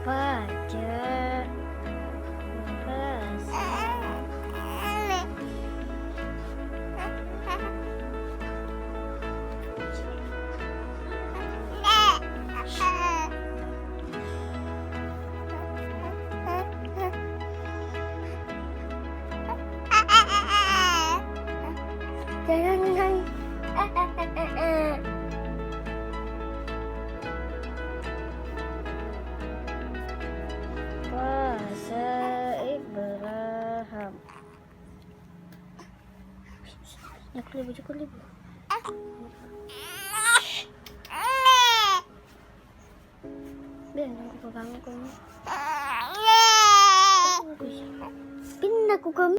Baca bahasa jangan bahasa Ibrahim. Ya kulibu. Ben aku pegang kamu. Pindah aku kamu.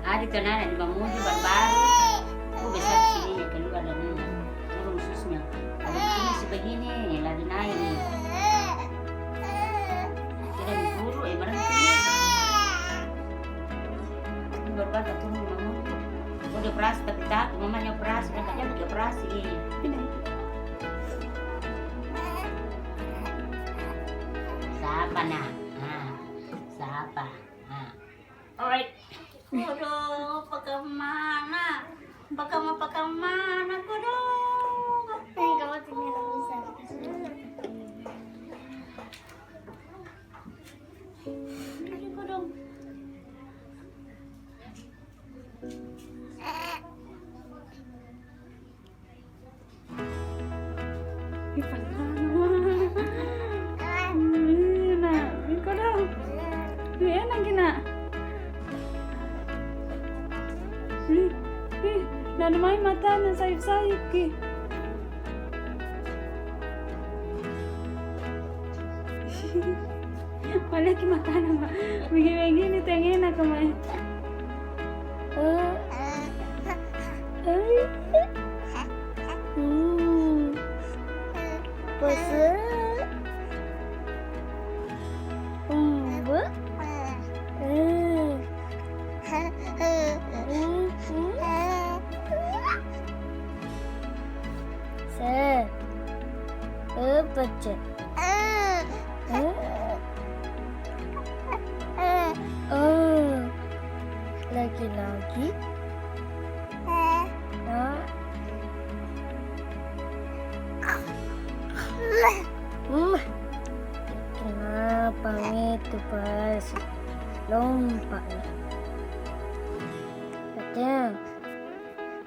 Hari kenal di Mamuju baru aku besar sini keluar dari turun susnya ada begini sebegini lagi naik nih tidak diburu berhenti berbalik turun di Mamuju udah operasi tapi tak mamanya operasi kan katanya lagi operasi siapa nah siapa alright. Aduh, bagaimana? Bagaimana, kodok? Kamu tidak bisa. Aduh, kodok. Enak gina. Dan main mata na sayup-sayup ki. Wala ki mata na begini tengin na kamay. Pasal baca lagi-lagi kenapa itu pas lompat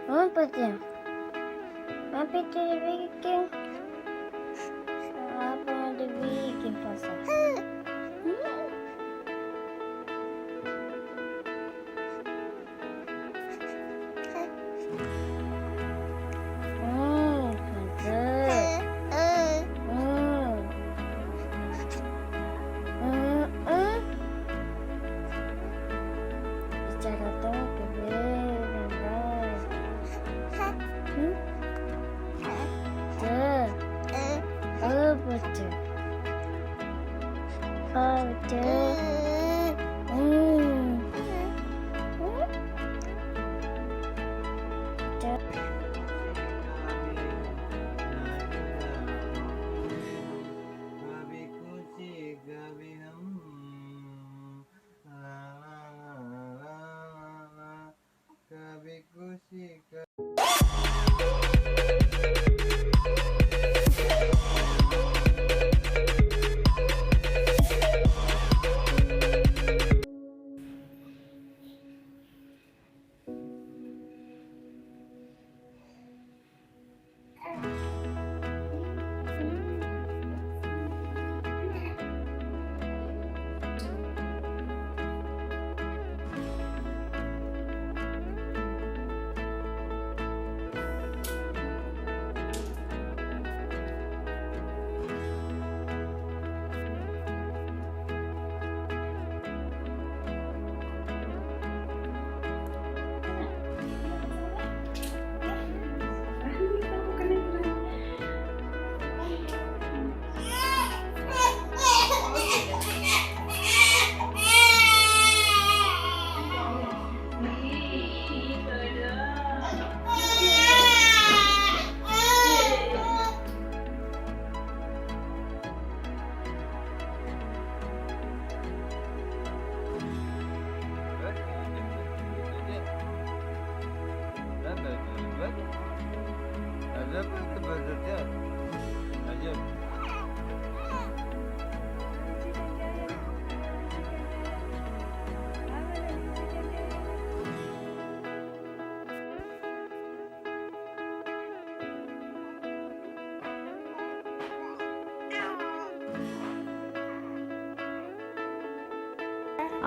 apa itu dibikin apa yang dibikin pasal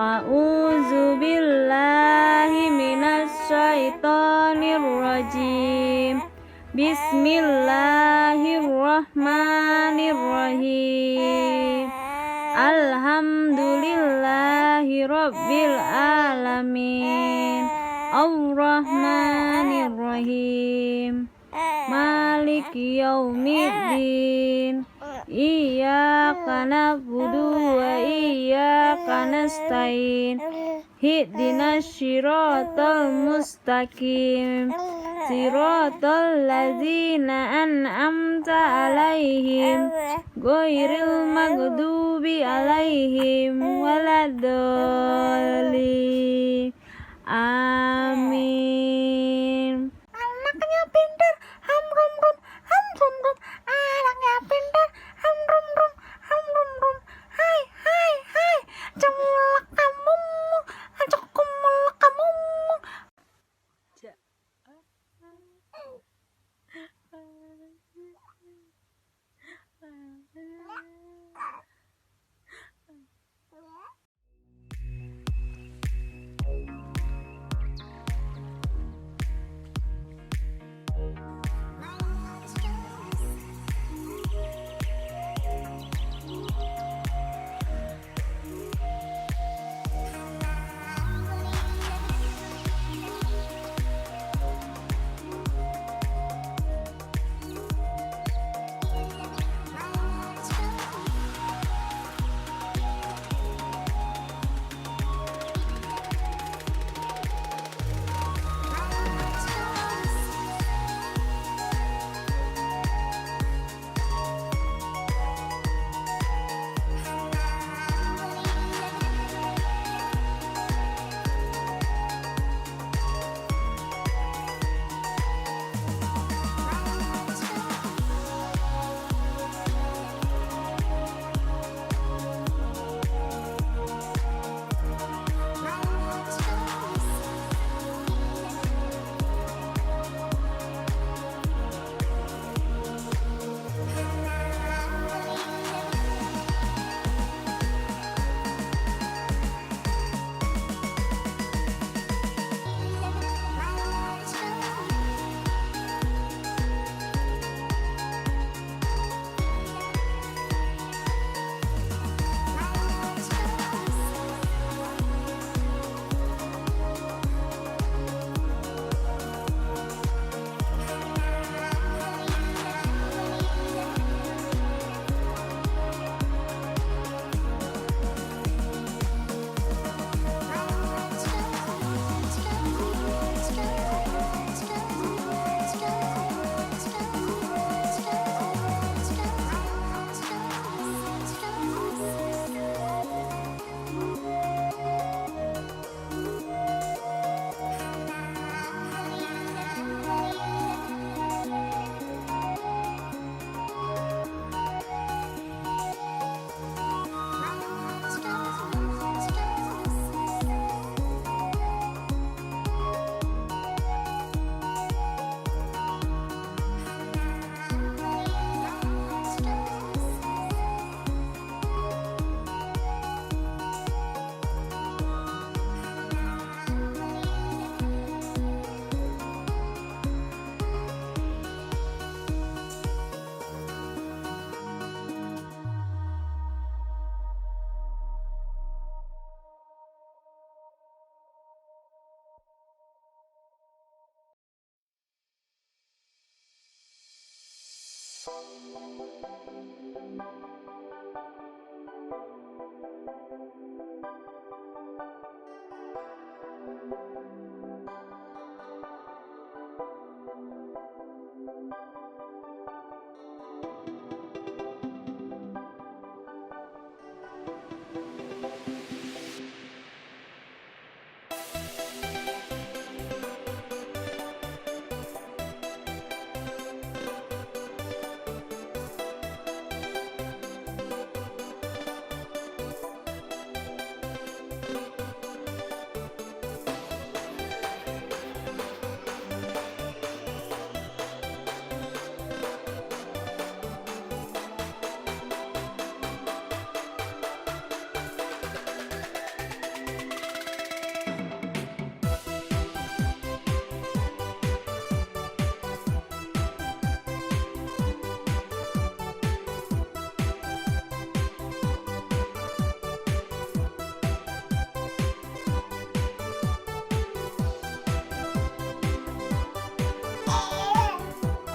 A'udzu billahi minasy syaithanir rajim. Bismillahirrahmanirrahim. Alhamdulillahi rabbil alamin. Ar-Rahmanir-Rahim. Maliki yaumiddin. Iyyaka na'budu wa iyyaka nasta'in. Ihdinas siratal mustaqim. Siratal ladzina an'amta 'alaihim ghairil maghdubi 'alaihim waladdallin. Amin. Anaknya pintar, ham rum rum, ham rum rum. Anaknya pintar, ham rum rum, ham rum rum. Hai hai hai, cemulak kamu, ajak kumulak kamu.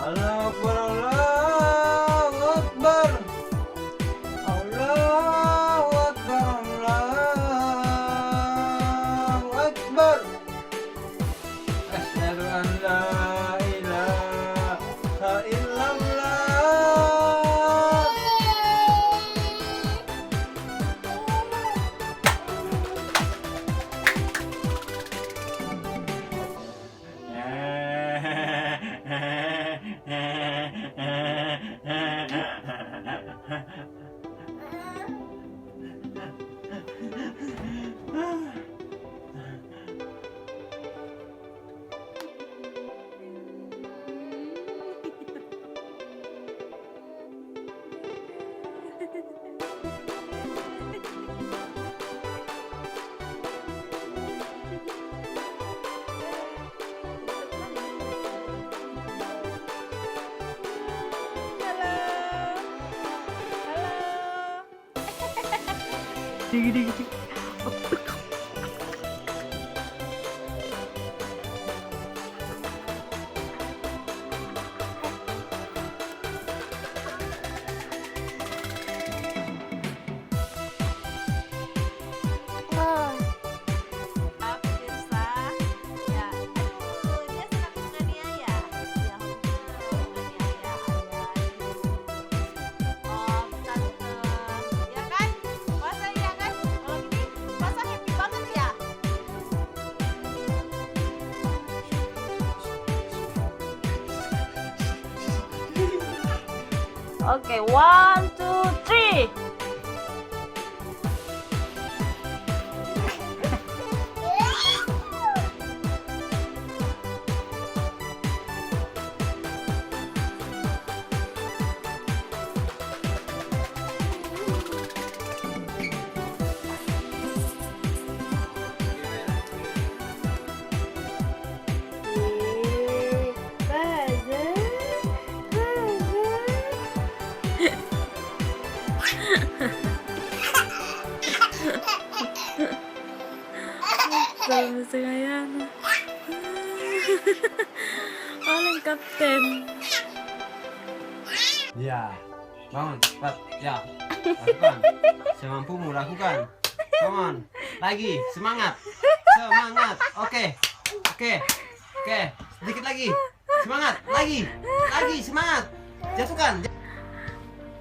Allahu Akbar, Allahu Akbar. Allahu Akbar, Allahu Akbar. Asyhadu an la ilaha illallah. Oh, Pemirsa, ya, aduh, dia senang menganiaya. Ya, menganiaya Om, tante, ya kan? Masa iya kan? Kalau gini, masa happy banget ya? Oke, 1, 2, 3. Salam segayaan. Paling kapten. Ya, bangun, cepat, ya. Lakukan, semampumu lakukan. Come on, lagi, semangat, semangat. Oke, sedikit lagi, semangat, lagi, semangat. Jatuhkan.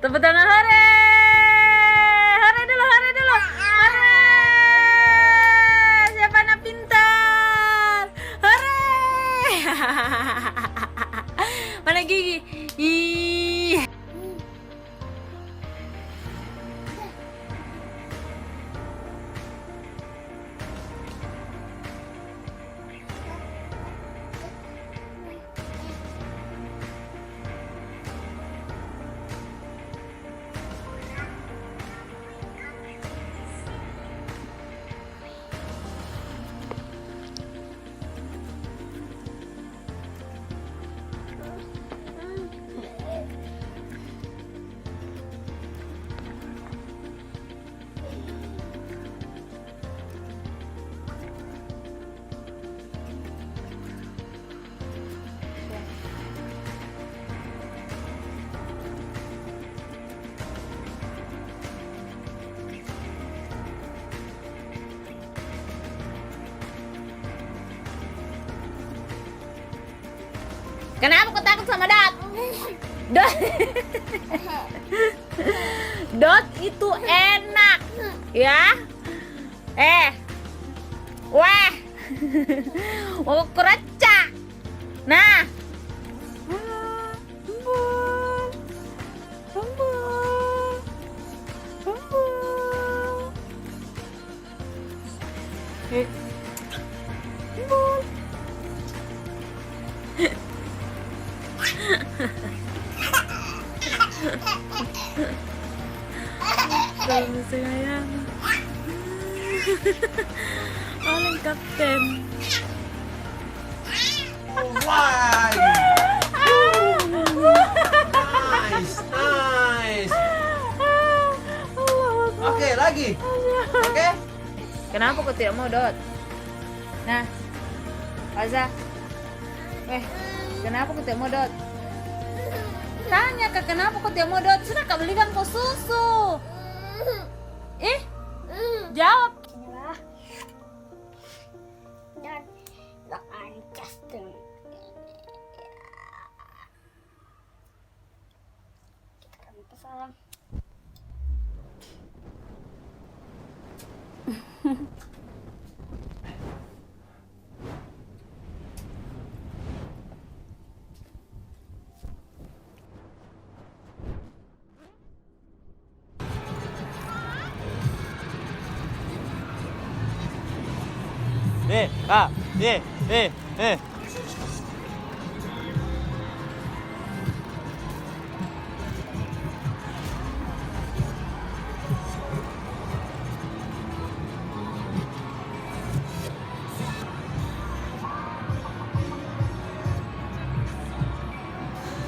Tepuk tangan, hore! Hore dulu, hore dulu. Hore! Siapa anak pintar? Hore! Mana gigi? Ih. Kenapa kau takut sama Dot? Dot. Dot itu enak, ya? Wah. Mau kereca. Nah. Sayang. Oleh kapten. Why? Nice. Oke, lagi. Oke. Kenapa kau tidak mau Dot? Nah, Aza. Kenapa kau tidak mau Dot? Tanya Kak, kenapa kau tidak mau Dot? Sudah Kak belikan kau susu. Jawab. Dan ancas tuh. Kita kan pesan.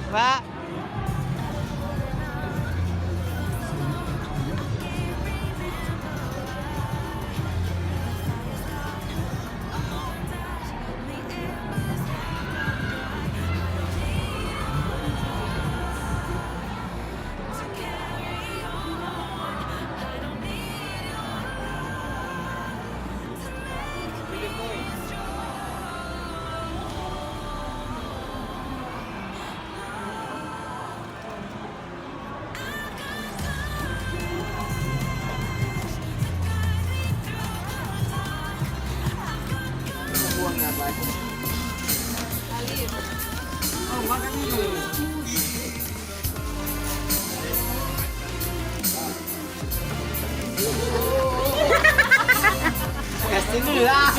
Pak. Kasih dulu lah.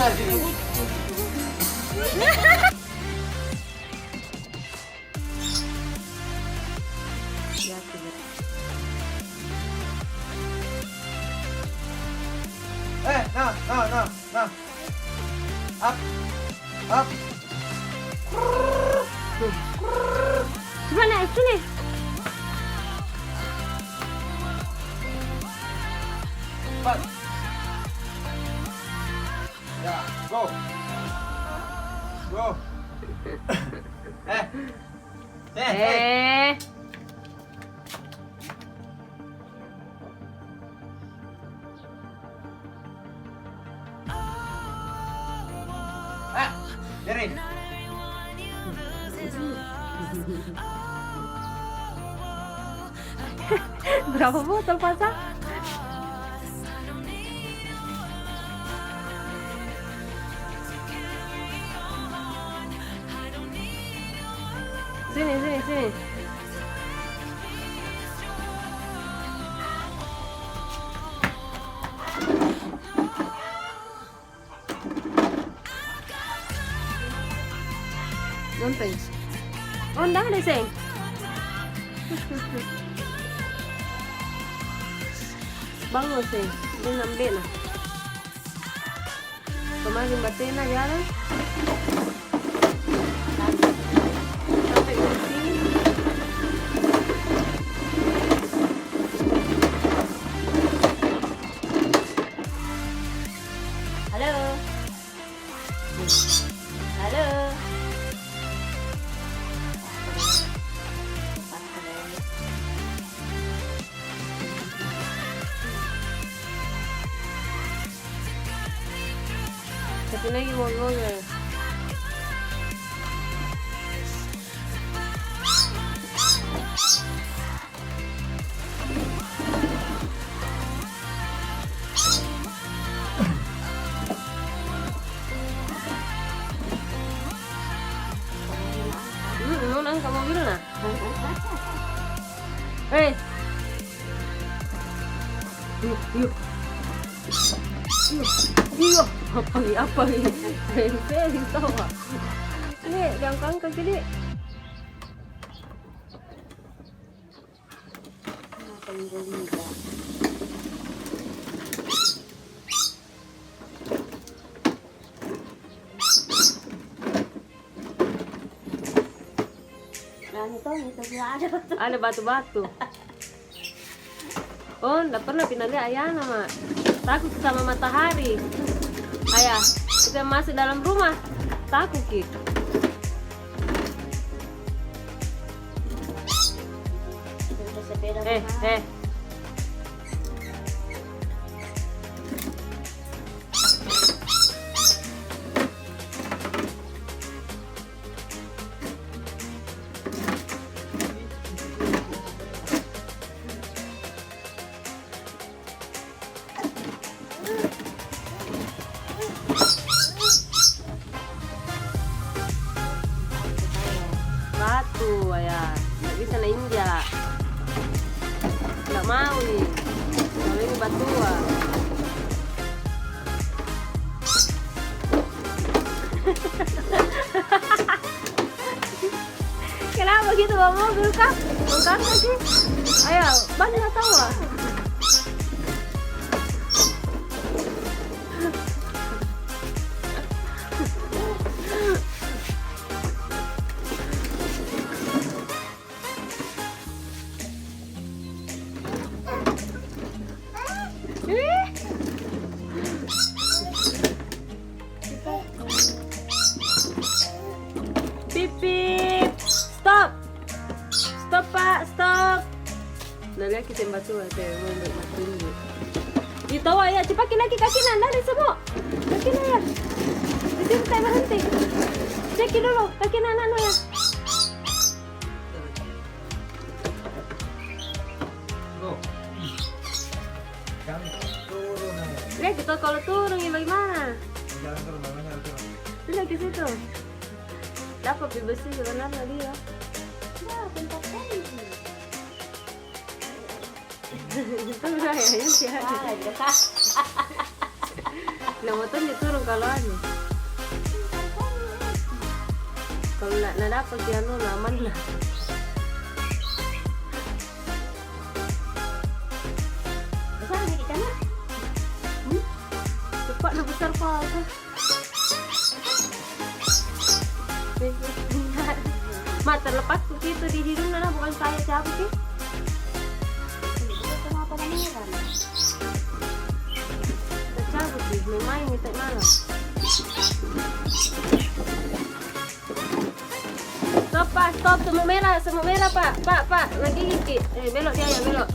No. Up. Gimana sini? Cepat. Ya, go. Jerry. Berapa botol pasang? Sini. Nonton. Oh, enggak ada sih. Bangun sih, dia ngambil lah. Kemarin batin na jalan. Sampai ke sini. Halo. Satu lagi mau Yuk. Iyo. Apa ini? Feeling tawa. Ini diangkat kaki dia. Apa yang gue minta? Nah, itu ada. Ada batu-batu. Oh, enggak pernah pindah lihat ayah nama. Takut sama matahari. Ayah, kita masuk dalam rumah. Takut ki. Sepeda Eh. Batu ayah, nggak bisa ninja. Nggak mau nih, kalau ini batuan. Kenapa gitu bawa mobil kak? Bukan sih? Ayo, banyak tawa. Pip pip, stop pak, stop. Nah lihat kita batu ada mau bermain. Itu ya, cepat lagi kaki nanda semua. Kaki ya. Di sini saya berhenti. Cek dulu kaki nanda ya. Go. Kami turun. Lihat kita kalau turun ya bagaimana? Jalan turun, namanya harus turun. Lihat ke situ. Dapat besi sebenarnya dia. Ya, tempat kali. Itu udah ya, ini sih ada. Ah, dekat. Nah motornya turun kalau anu. Kalau nak dapat ya anu aman lah. Besar nih kita nak. Cepat nak besar kau. Mak terlepas begitu di hidung nana bukan saya siapa sih? Kenapa pameran? Tercabut sih, main minta malam. Stop pak, stop semua merah pak, lagi gigi. Belok dia ya belok.